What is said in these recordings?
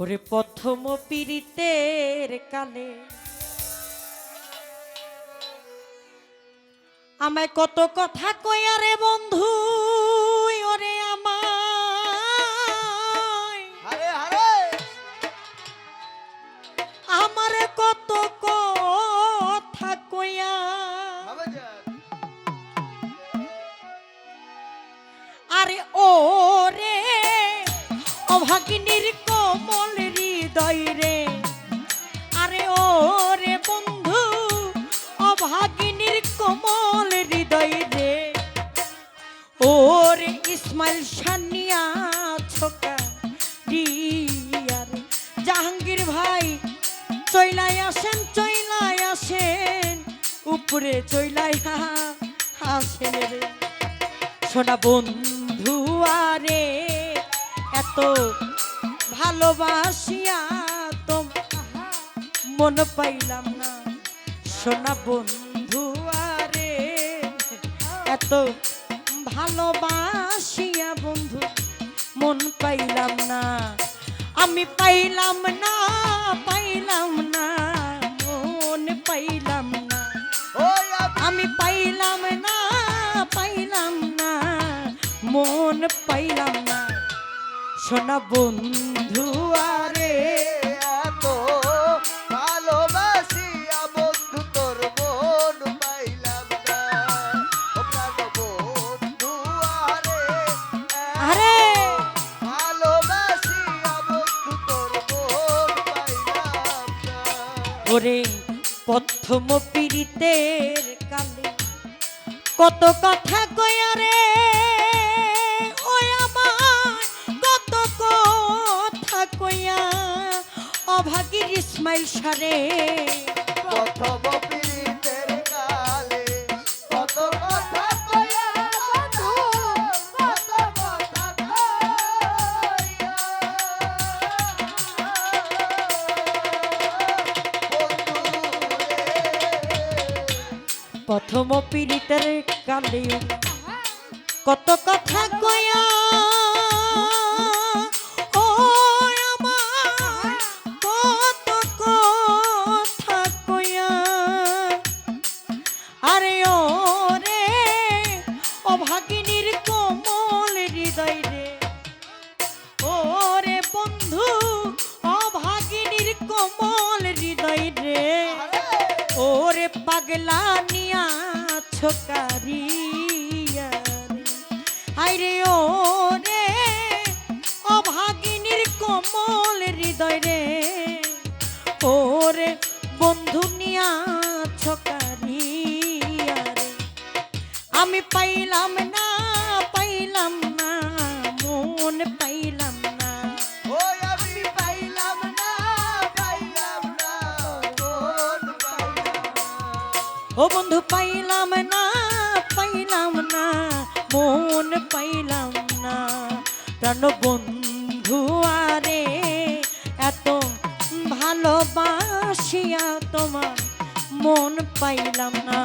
ওরে প্রথম পীড়িতের কালে আমায় কত কথা কইয়া রে বন্ধু, ওরে আমার কত কথা কইয়া আরে ওরে অভাগিনীর কোমল হৃদয় রে, আরে ওরে বন্ধু অভাগিনীর কোমল হৃদয় রে, ওরে ইসমাইল সানিয়া ছোকা রিয়ার জাহাঙ্গীর ভাই চইলাই আসেন উপরে চইলাই আসেন রে সোনা বন্ধু আরে এত ভালোবাসিয়া তোম মন পাইলাম না, সোনা বন্ধু আরে এত ভালোবাসিয়া বন্ধু মন পাইলাম না, আমি পাইলাম না মন পাইলাম না, আমি পাইলাম না মন পাইলাম না, সোনা বন্ধু আরে এত ভালোবাসিয়া বন্ধু তোর মন পাইলাম না, ও প্রাণ বন্ধু আরে আরে ভালোবাসিয়া বন্ধু তোর মন পাইলাম না। ওরে প্রথম পীড়িতের কালে কত কথা কয়া রে, ওই আমার কত কথা কয়া অভাগীর ইসমাইল সারে প্রথম পীড়িতের কালে কত কথা কইয়া বন্ধু, কত কথা কইয়া প্রথম পীড়িতের কালে কত কথা কয়া ও আমার কত কথা কয়া আরে ও রে অভাগিনীর কোমল হৃদয় রে, ও রে বন্ধু অভাগিনীর কোমল হৃদয় রে, ওরে পাগলা নিয়া ছোকারিয়া আইরে ও রে অভাগিনীর কোমল হৃদয় রে, ওরে বন্ধু নিয়া ছোকারিয়া রে, আমি পাইলাম না মন পাইলাম না, ওই আমি পাইলাম না মন পাইলাম না। ও বন্ধু পাইলাম না মন পাইলাম না, প্রাণ বন্ধু আরে এত ভালোবাসিয়া তোমার মন পাইলাম না।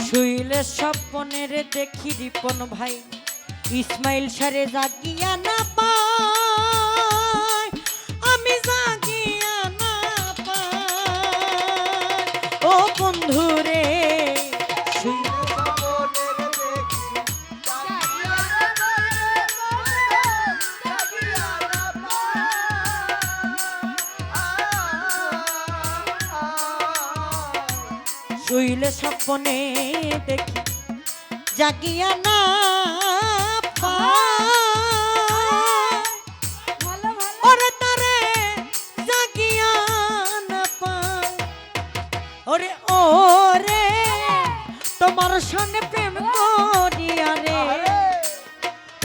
শুইলে স্বপ্নের দেখি রিপন ভাই ইসমাইল সারে জাগিয়া না পাই, আমি জাগিয়া না পাই ও বন্ধু রে শুইলে স্বপ্নে দেখি জাগিয়া না ওরে তারে জাগিয়া না পায় ওরে ও তোমার সনে প্রেম করিয়া রে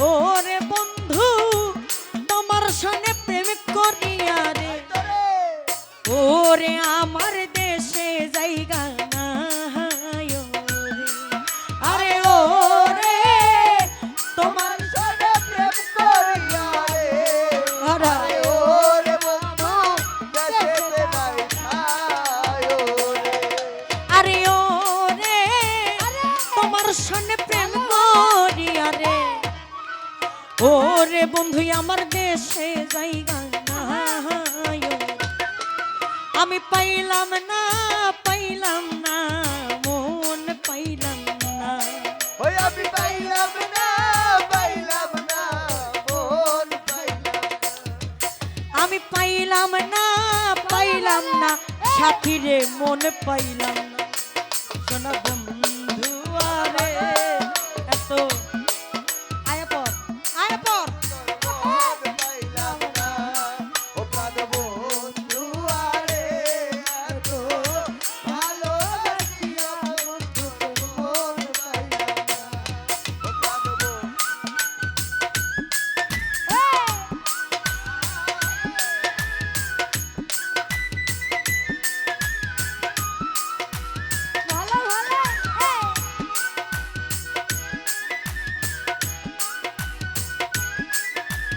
ওরে বন্ধু তোমার সনে প্রেম করিয়া রে ওরে আমার দেশে জায়গা নাই ওরে আরে ওরে তোমার সনে প্রেম করিয়া রে আরে ওরে বন্ধু দেশেতে নাই ঠাই ওরে আরে ওরে তোমার সনে প্রেম করিয়া রে ওরে বন্ধু আমার দেশে জায়গা নাই আমি পাইলাম না মন পাইলাম না ওই আমি পাইলাম না মন আমি পাইলাম না সাথী রে মন পাইলাম না শোনা বন্ধু আরে এত আয়া পর মন পাইলাম না ও প্রাণ বন্ধু আরে এত ভালোবাসিয়া বন্ধু মন পাইলাম না ও প্রাণ বন্ধু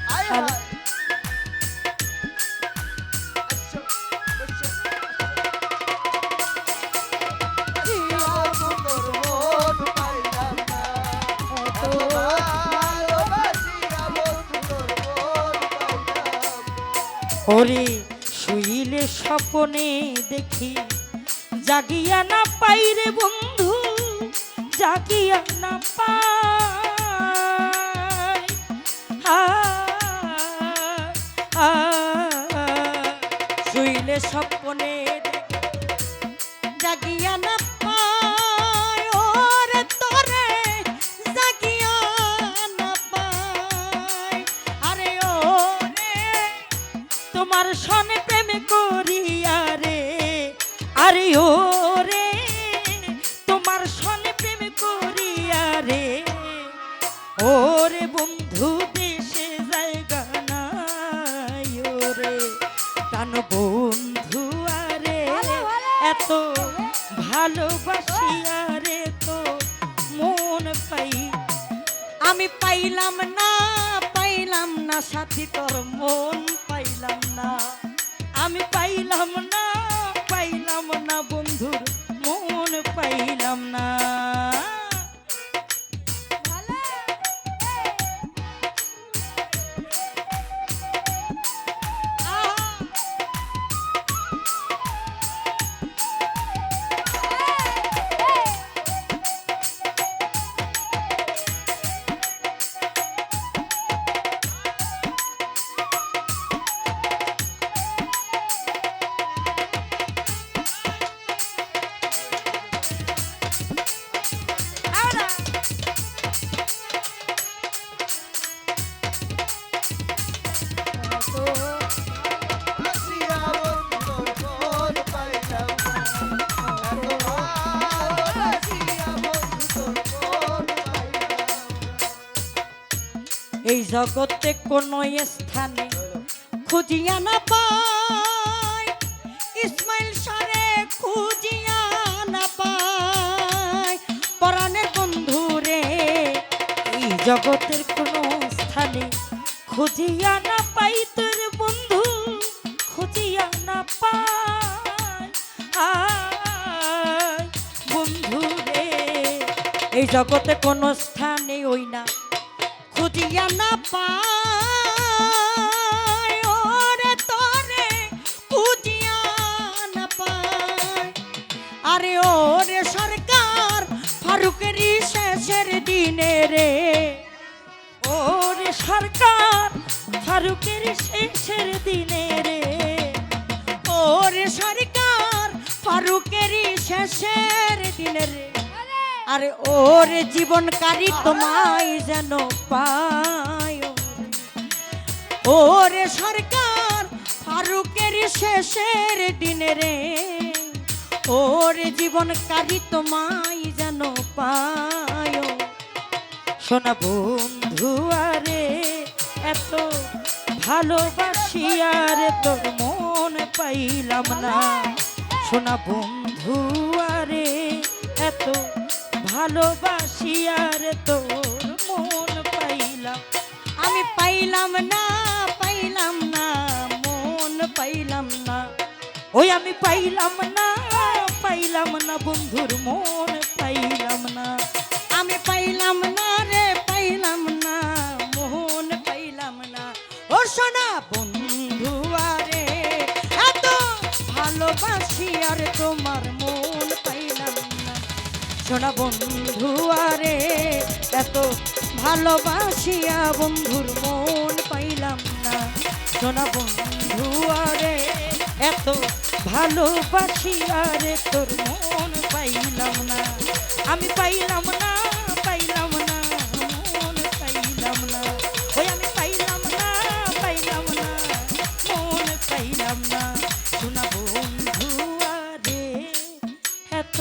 আয় হ্যালো। হায় আচ্ছা আচ্ছা তোর মন পাইলাম না এত ভালোবাসিয়া বন্ধু তোর মন পাইলাম ওরে শুইলে স্বপ্নে দেখি জাগিয়া না পাই রে বন্ধু জাগিয়া না পাই শুইলে স্বপ্নে দেখি জাগিয়া না পাই ওরে তোরে জাগিয়া না পাই আরে ওরে তোমার সনে প্রেম করিয়া রে আরে ওরে তোমার সনে প্রেম করিয়া রে ওরে বন্ধু দেশে জায়গা নাই ওরে প্রাণ বন্ধু আরে এত ভালোবাসিয়া রে তো মন পাই আমি পাইলাম না সাথী তোর মন পাইলাম না আমি পাইলাম না বন্ধুর মন পাইলাম না আসিয়া বন্ধু তোর মন পাইলাম না এত ভালোবাসিয়া বন্ধু তোর মন পাইলাম এই জগতে কোনো স্থানে খুঁজিয়া না পাই ইসমাইল সারে খুঁজিয়া না পাই পরাণের বন্ধু রে এই জগতের কোনো স্থানে খুঁজিয়া না পাই তোর বন্ধু খুঁজিয়া না পাই আয় বন্ধু রে এই জগতে কোনো স্থানে ওই না খুঁজিয়া না পাই ওরে তোরে খুঁজিয়া না পাই আরে ওরে সরকার ফারুকেরই শেষের দিনে রে ওরে সরকার ফারুকেরই শেষের দিনে রে ওরে সরকার ফারুকেরই শেষের দিনে রে আরে ওরে জীবনকারী তোমায় যেন পায় ওরে সরকার ফারুকের শেষের দিনে রে ওরে জীবনকারী তোমায় যেন যেন পায় সোনা বন্ধু আরে এত ভালোবাসি আর তোর মন পাইলাম না সোনা বন্ধু আরে এত ভালোবাসি আর তোর মন পাইলাম আমি পাইলাম না মন পাইলাম না ওই আমি পাইলাম না বন্ধুর মন পাইলাম না আমি পাইলাম না রে পাইলাম না মন পাইলাম না ও সোনা বন্ধু আরে এত ভালোবাসি আর তোমার মন পাইলাম না সোনা বন্ধু আরে এত ভালোবাসিয়া বন্ধুর মন পাইলাম না সোনা বন্ধু আরে এত ভালোবাসিয়া রে তোর মন পাইলাম না আমি পাইলাম না মন পাইলাম না ওই আমি পাইলাম না মন পাইলাম না সোনা বন্ধু আরে এত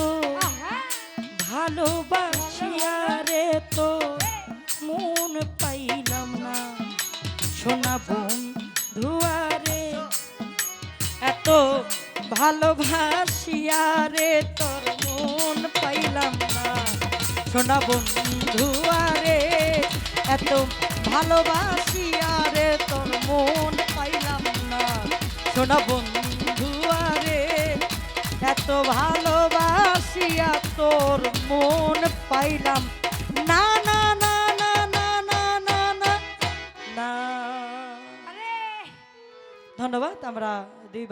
ভালোবাসিয়া রে তো মন পাইলাম না সোনা বন্ধু আরে এত ভালোবাসিয়া রে তোর মন পাইলাম না সোনা বন্ধু আরে এত ভালোবাসিয়া রে তোর মন পাইলাম না সোনা বন্ধু আরে এত ভালোবাসিয়া তোর মন পাইলাম না না না না না না না না না ধন্যবাদ আমরা দুই